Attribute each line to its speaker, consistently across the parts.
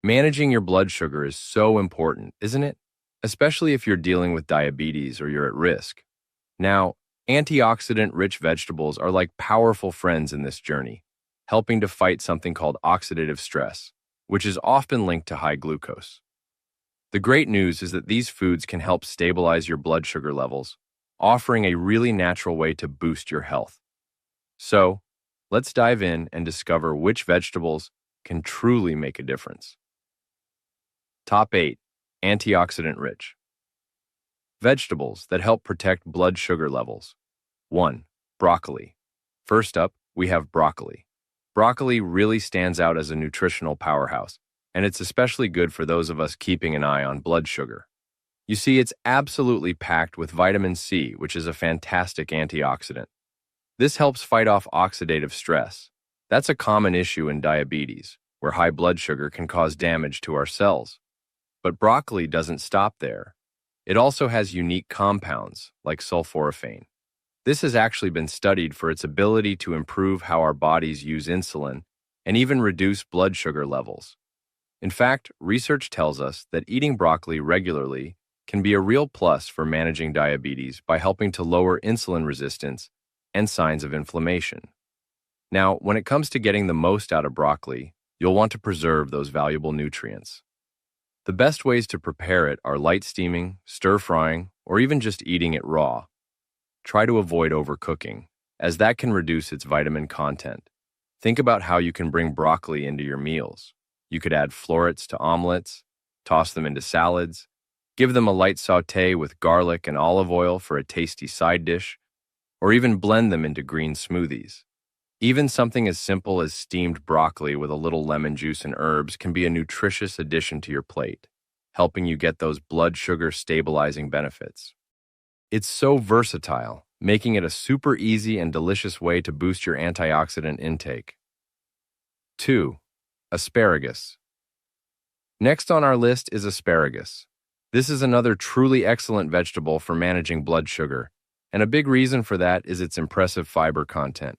Speaker 1: Managing your blood sugar is so important, isn't it? Especially if you're dealing with diabetes or you're at risk. Now, antioxidant-rich vegetables are like powerful friends in this journey, helping to fight something called oxidative stress, which is often linked to high glucose. The great news is that these foods can help stabilize your blood sugar levels, offering a really natural way to boost your health. So, let's dive in and discover which vegetables can truly make a difference. Top 8. Antioxidant-rich vegetables that help protect blood sugar levels. 1. Broccoli. First up, we have broccoli. Broccoli really stands out as a nutritional powerhouse, and it's especially good for those of us keeping an eye on blood sugar. You see, it's absolutely packed with vitamin C, which is a fantastic antioxidant. This helps fight off oxidative stress. That's a common issue in diabetes, where high blood sugar can cause damage to our cells. But broccoli doesn't stop there. It also has unique compounds, like sulforaphane. This has actually been studied for its ability to improve how our bodies use insulin and even reduce blood sugar levels. In fact, research tells us that eating broccoli regularly can be a real plus for managing diabetes by helping to lower insulin resistance and signs of inflammation. Now, when it comes to getting the most out of broccoli, you'll want to preserve those valuable nutrients. The best ways to prepare it are light steaming, stir-frying, or even just eating it raw. Try to avoid overcooking, as that can reduce its vitamin content. Think about how you can bring broccoli into your meals. You could add florets to omelets, toss them into salads, give them a light sauté with garlic and olive oil for a tasty side dish, or even blend them into green smoothies. Even something as simple as steamed broccoli with a little lemon juice and herbs can be a nutritious addition to your plate, helping you get those blood sugar stabilizing benefits. It's so versatile, making it a super easy and delicious way to boost your antioxidant intake. 2. Asparagus. Next on our list is asparagus. This is another truly excellent vegetable for managing blood sugar, and a big reason for that is its impressive fiber content.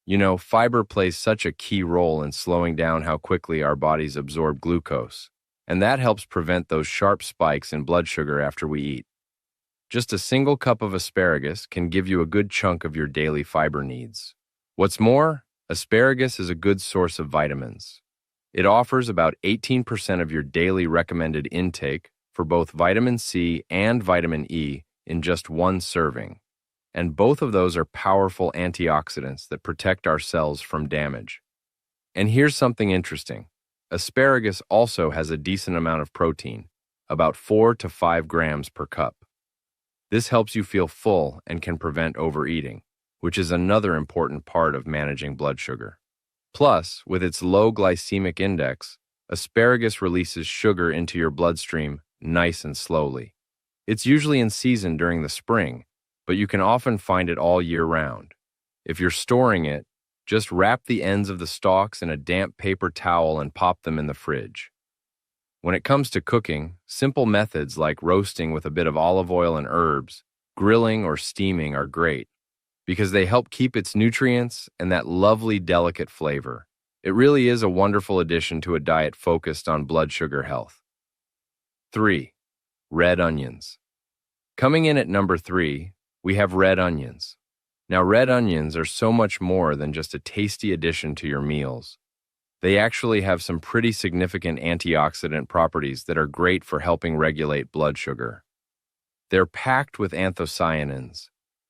Speaker 1: You know, fiber plays such a key role in slowing down how quickly our bodies absorb glucose, and that helps prevent those sharp spikes in blood sugar after we eat. Just a single cup of asparagus can give you a good chunk of your daily fiber needs. What's more, asparagus is a good source of vitamins. It offers about 18% of your daily recommended intake for both vitamin C and vitamin E in just one serving. And both of those are powerful antioxidants that protect our cells from damage. And here's something interesting. Asparagus also has a decent amount of protein, about 4 to 5 grams per cup. This helps you feel full and can prevent overeating, which is another important part of managing blood sugar. Plus, with its low glycemic index, asparagus releases sugar into your bloodstream nice and slowly. It's usually in season during the spring, but you can often find it all year round. If you're storing it, just wrap the ends of the stalks in a damp paper towel and pop them in the fridge. When it comes to cooking, simple methods like roasting with a bit of olive oil and herbs, grilling or steaming are great because they help keep its nutrients and that lovely delicate flavor. It really is a wonderful addition to a diet focused on blood sugar health. 3. Red onions. Coming in at number 3, we have red onions. Now, red onions are so much more than just a tasty addition to your meals. They actually have some pretty significant antioxidant properties that are great for helping regulate blood sugar. They're packed with anthocyanins.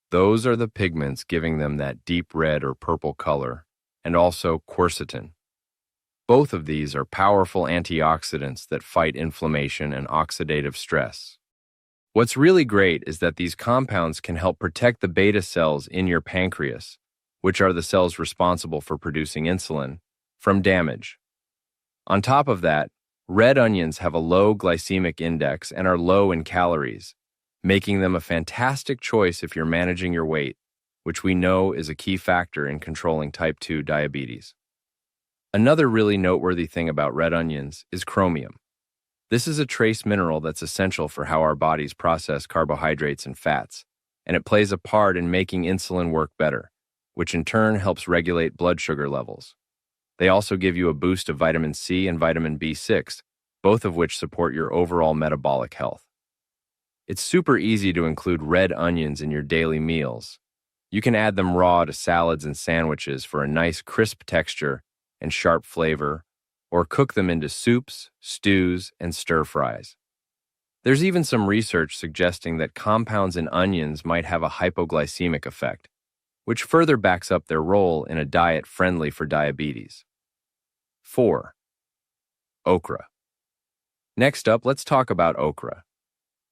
Speaker 1: Those are the pigments giving them that deep red or purple color, and also quercetin. Both of these are powerful antioxidants that fight inflammation and oxidative stress. What's really great is that these compounds can help protect the beta cells in your pancreas, which are the cells responsible for producing insulin, from damage. On top of that, red onions have a low glycemic index and are low in calories, making them a fantastic choice if you're managing your weight, which we know is a key factor in controlling type 2 diabetes. Another really noteworthy thing about red onions is chromium. This is a trace mineral that's essential for how our bodies process carbohydrates and fats, and it plays a part in making insulin work better, which in turn helps regulate blood sugar levels. They also give you a boost of vitamin C and vitamin B6, both of which support your overall metabolic health. It's super easy to include red onions in your daily meals. You can add them raw to salads and sandwiches for a nice crisp texture and sharp flavor, or cook them into soups, stews, and stir-fries. There's even some research suggesting that compounds in onions might have a hypoglycemic effect, which further backs up their role in a diet friendly for diabetes. 4. Okra. Next up, let's talk about okra.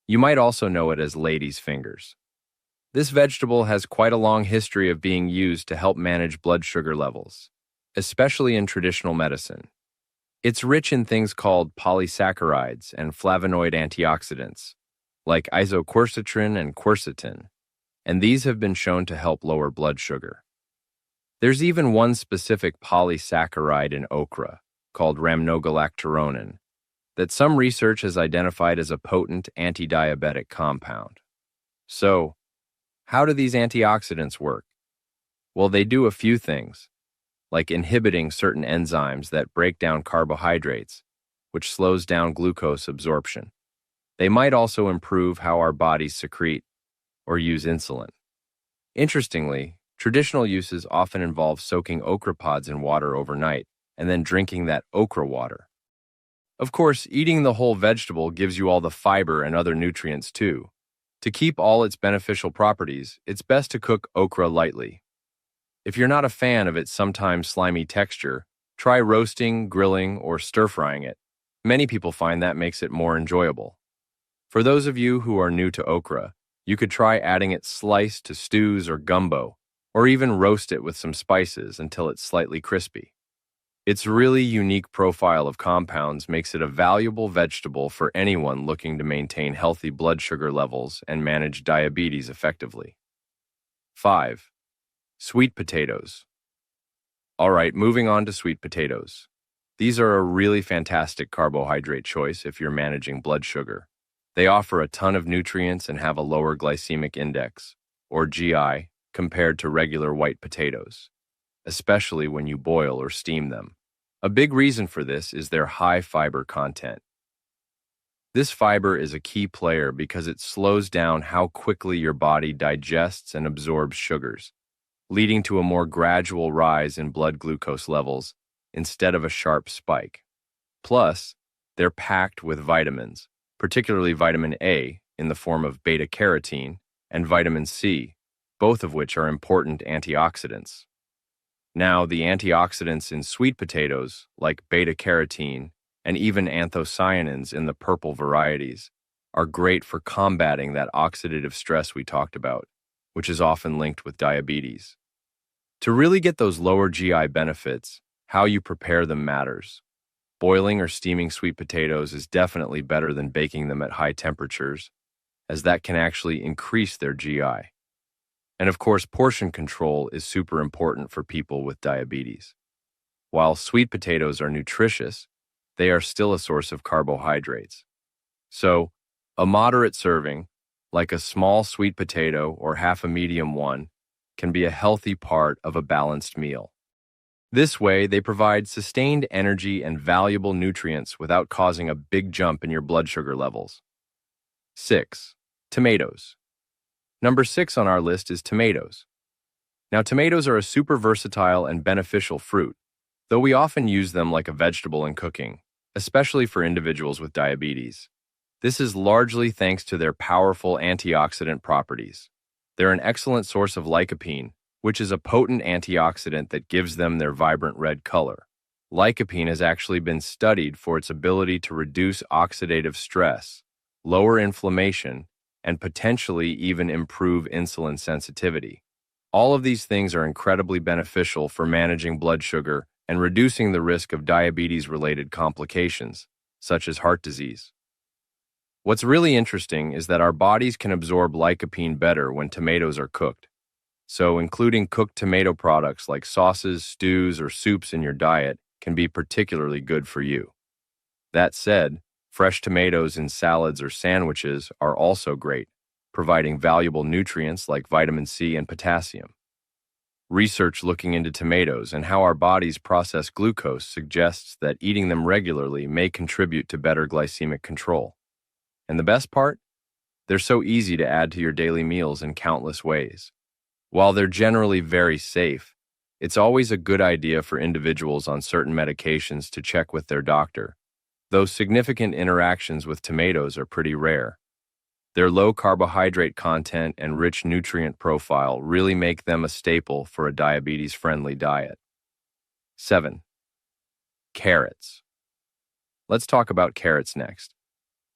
Speaker 1: You might also know it as lady's fingers. This vegetable has quite a long history of being used to help manage blood sugar levels, especially in traditional medicine. It's rich in things called polysaccharides and flavonoid antioxidants, like isoquercetin and quercetin, and these have been shown to help lower blood sugar. There's even one specific polysaccharide in okra, called rhamnogalacturonin, that some research has identified as a potent anti-diabetic compound. So, how do these antioxidants work? Well, they do a few things, like inhibiting certain enzymes that break down carbohydrates, which slows down glucose absorption. They might also improve how our bodies secrete or use insulin. Interestingly, traditional uses often involve soaking okra pods in water overnight and then drinking that okra water. Of course, eating the whole vegetable gives you all the fiber and other nutrients too. To keep all its beneficial properties, it's best to cook okra lightly. If you're not a fan of its sometimes slimy texture, try roasting, grilling, or stir-frying it. Many people find that makes it more enjoyable. For those of you who are new to okra, you could try adding it sliced to stews or gumbo, or even roast it with some spices until it's slightly crispy. Its really unique profile of compounds makes it a valuable vegetable for anyone looking to maintain healthy blood sugar levels and manage diabetes effectively. 5. Sweet potatoes. All right, moving on to sweet potatoes. These are a really fantastic carbohydrate choice if you're managing blood sugar. They offer a ton of nutrients and have a lower glycemic index, or GI, compared to regular white potatoes, especially when you boil or steam them. A big reason for this is their high fiber content. This fiber is a key player because it slows down how quickly your body digests and absorbs sugars, leading to a more gradual rise in blood glucose levels instead of a sharp spike. Plus, they're packed with vitamins, particularly vitamin A in the form of beta-carotene and vitamin C, both of which are important antioxidants. Now, the antioxidants in sweet potatoes, like beta-carotene and even anthocyanins in the purple varieties, are great for combating that oxidative stress we talked about, which is often linked with diabetes. To really get those lower GI benefits, how you prepare them matters. Boiling or steaming sweet potatoes is definitely better than baking them at high temperatures, as that can actually increase their GI. And of course, portion control is super important for people with diabetes. While sweet potatoes are nutritious, they are still a source of carbohydrates. So, a moderate serving, like a small sweet potato or half a medium one, can be a healthy part of a balanced meal. This way, they provide sustained energy and valuable nutrients without causing a big jump in your blood sugar levels. 6. Tomatoes. Number 6 on our list is tomatoes. Now, tomatoes are a super versatile and beneficial fruit, though we often use them like a vegetable in cooking, especially for individuals with diabetes. This is largely thanks to their powerful antioxidant properties. They're an excellent source of lycopene, which is a potent antioxidant that gives them their vibrant red color. Lycopene has actually been studied for its ability to reduce oxidative stress, lower inflammation, and potentially even improve insulin sensitivity. All of these things are incredibly beneficial for managing blood sugar and reducing the risk of diabetes-related complications, such as heart disease. What's really interesting is that our bodies can absorb lycopene better when tomatoes are cooked. So, including cooked tomato products like sauces, stews, or soups in your diet can be particularly good for you. That said, fresh tomatoes in salads or sandwiches are also great, providing valuable nutrients like vitamin C and potassium. Research looking into tomatoes and how our bodies process glucose suggests that eating them regularly may contribute to better glycemic control. And the best part? They're so easy to add to your daily meals in countless ways. While they're generally very safe, it's always a good idea for individuals on certain medications to check with their doctor, though significant interactions with tomatoes are pretty rare. Their low carbohydrate content and rich nutrient profile really make them a staple for a diabetes-friendly diet. 7. Carrots. Let's talk about carrots next.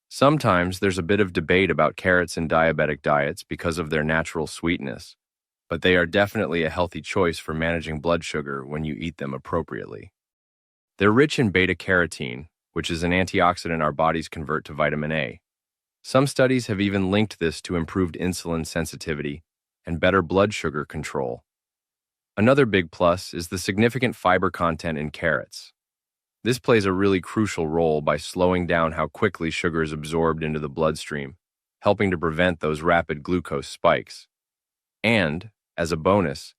Speaker 1: Sometimes there's a bit of debate about carrots in diabetic diets because of their natural sweetness, but they are definitely a healthy choice for managing blood sugar when you eat them appropriately. They're rich in beta-carotene, which is an antioxidant our bodies convert to vitamin A. Some studies have even linked this to improved insulin sensitivity and better blood sugar control. Another big plus is the significant fiber content in carrots. This plays a really crucial role by slowing down how quickly sugar is absorbed into the bloodstream, helping to prevent those rapid glucose spikes. And, as a bonus,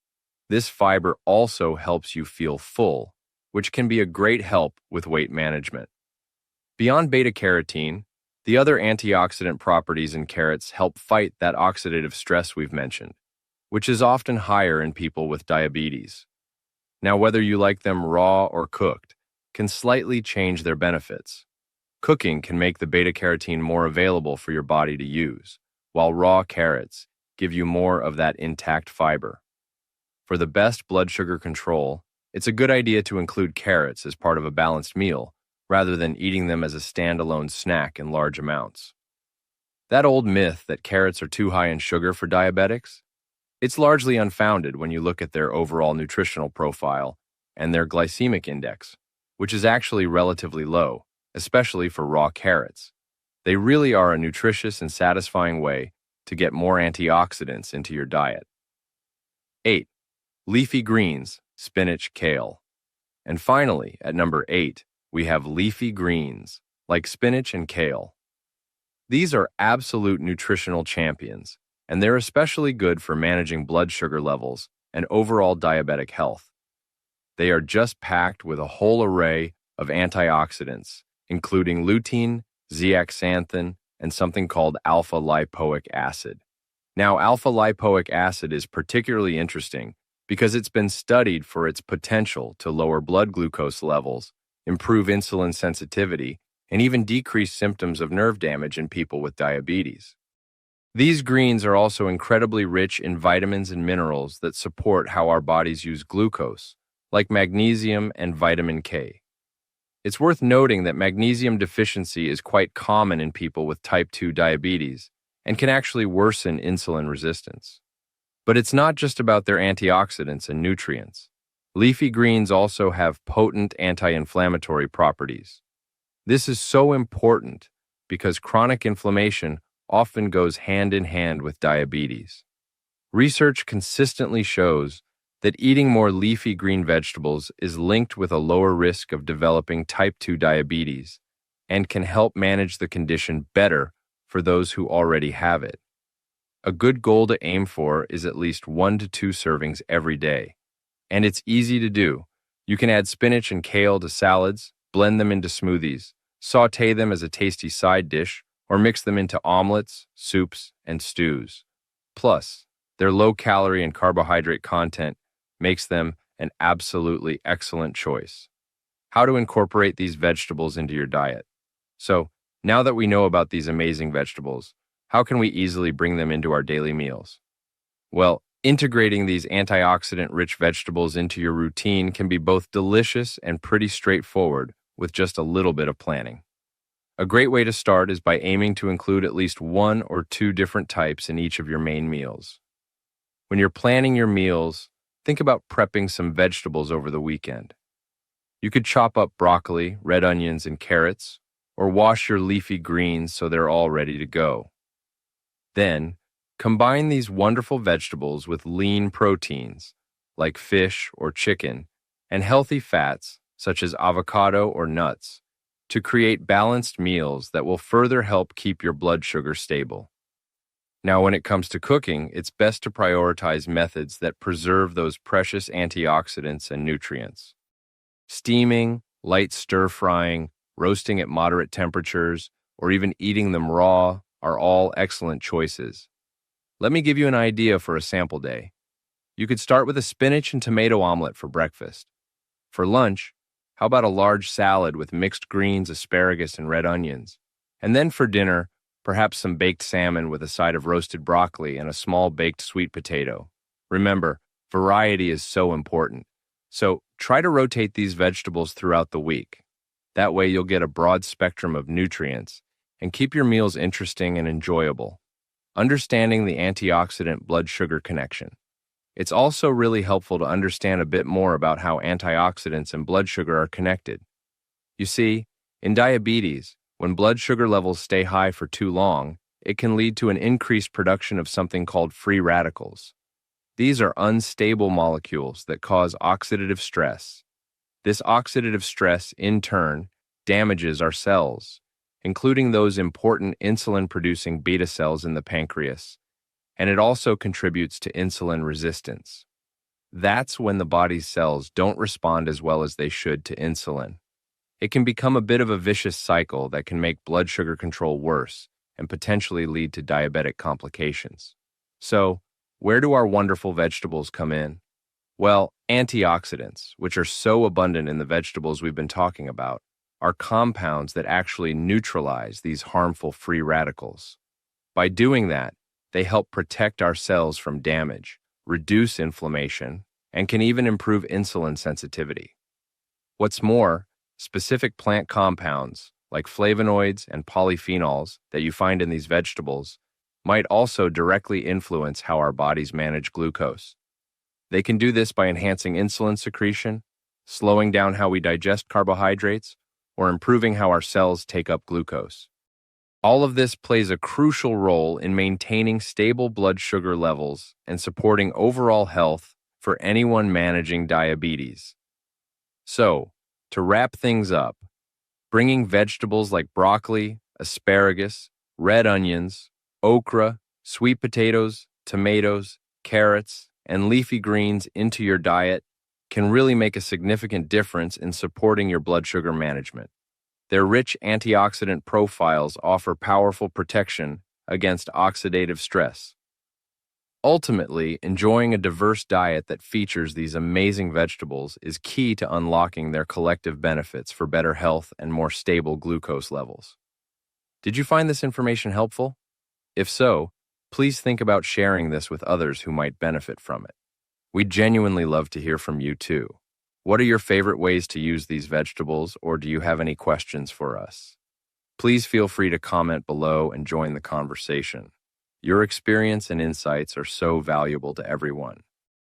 Speaker 1: this fiber also helps you feel full, which can be a great help with weight management. Beyond beta-carotene, the other antioxidant properties in carrots help fight that oxidative stress we've mentioned, which is often higher in people with diabetes. Now, whether you like them raw or cooked can slightly change their benefits. Cooking can make the beta-carotene more available for your body to use, while raw carrots give you more of that intact fiber. For the best blood sugar control, it's a good idea to include carrots as part of a balanced meal, rather than eating them as a standalone snack in large amounts. That old myth that carrots are too high in sugar for diabetics? It's largely unfounded when you look at their overall nutritional profile and their glycemic index, which is actually relatively low, especially for raw carrots. They really are a nutritious and satisfying way to get more antioxidants into your diet. 8. Leafy greens, spinach, kale. And finally, at number 8, we have leafy greens, like spinach and kale. These are absolute nutritional champions, and they're especially good for managing blood sugar levels and overall diabetic health. They are just packed with a whole array of antioxidants, including lutein, zeaxanthin, and something called alpha-lipoic acid. Now, alpha-lipoic acid is particularly interesting because it's been studied for its potential to lower blood glucose levels, improve insulin sensitivity, and even decrease symptoms of nerve damage in people with diabetes. These greens are also incredibly rich in vitamins and minerals that support how our bodies use glucose, like magnesium and vitamin K. It's worth noting that magnesium deficiency is quite common in people with type 2 diabetes and can actually worsen insulin resistance. But it's not just about their antioxidants and nutrients. Leafy greens also have potent anti-inflammatory properties. This is so important because chronic inflammation often goes hand in hand with diabetes. Research consistently shows that eating more leafy green vegetables is linked with a lower risk of developing type 2 diabetes and can help manage the condition better for those who already have it. A good goal to aim for is at least 1 to 2 servings every day. And it's easy to do. You can add spinach and kale to salads, blend them into smoothies, sauté them as a tasty side dish, or mix them into omelets, soups, and stews. Plus, their low calorie and carbohydrate content makes them an absolutely excellent choice. How to incorporate these vegetables into your diet. So, now that we know about these amazing vegetables, how can we easily bring them into our daily meals? Well, integrating these antioxidant-rich vegetables into your routine can be both delicious and pretty straightforward with just a little bit of planning. A great way to start is by aiming to include at least 1 or 2 different types in each of your main meals. When you're planning your meals, think about prepping some vegetables over the weekend. You could chop up broccoli, red onions, and carrots, or wash your leafy greens so they're all ready to go. Then, combine these wonderful vegetables with lean proteins, like fish or chicken, and healthy fats, such as avocado or nuts, to create balanced meals that will further help keep your blood sugar stable. Now, when it comes to cooking, it's best to prioritize methods that preserve those precious antioxidants and nutrients. Steaming, light stir-frying, roasting at moderate temperatures, or even eating them raw are all excellent choices. Let me give you an idea for a sample day. You could start with a spinach and tomato omelet for breakfast. For lunch, how about a large salad with mixed greens, asparagus, and red onions? And then for dinner, perhaps some baked salmon with a side of roasted broccoli and a small baked sweet potato. Remember, variety is so important. So try to rotate these vegetables throughout the week. That way you'll get a broad spectrum of nutrients and keep your meals interesting and enjoyable. Understanding the antioxidant blood sugar connection. It's also really helpful to understand a bit more about how antioxidants and blood sugar are connected. You see, in diabetes, when blood sugar levels stay high for too long, it can lead to an increased production of something called free radicals. These are unstable molecules that cause oxidative stress. This oxidative stress, in turn, damages our cells, including those important insulin-producing beta cells in the pancreas, and it also contributes to insulin resistance. That's when the body's cells don't respond as well as they should to insulin. It can become a bit of a vicious cycle that can make blood sugar control worse and potentially lead to diabetic complications. So, where do our wonderful vegetables come in? Well, antioxidants, which are so abundant in the vegetables we've been talking about, are compounds that actually neutralize these harmful free radicals. By doing that, they help protect our cells from damage, reduce inflammation, and can even improve insulin sensitivity. What's more, specific plant compounds, like flavonoids and polyphenols that you find in these vegetables, might also directly influence how our bodies manage glucose. They can do this by enhancing insulin secretion, slowing down how we digest carbohydrates, or improving how our cells take up glucose. All of this plays a crucial role in maintaining stable blood sugar levels and supporting overall health for anyone managing diabetes. So, to wrap things up, bringing vegetables like broccoli, asparagus, red onions, okra, sweet potatoes, tomatoes, carrots, and leafy greens into your diet can really make a significant difference in supporting your blood sugar management. Their rich antioxidant profiles offer powerful protection against oxidative stress. Ultimately, enjoying a diverse diet that features these amazing vegetables is key to unlocking their collective benefits for better health and more stable glucose levels. Did you find this information helpful? If so, please think about sharing this with others who might benefit from it. We'd genuinely love to hear from you too. What are your favorite ways to use these vegetables, or do you have any questions for us? Please feel free to comment below and join the conversation. Your experience and insights are so valuable to everyone.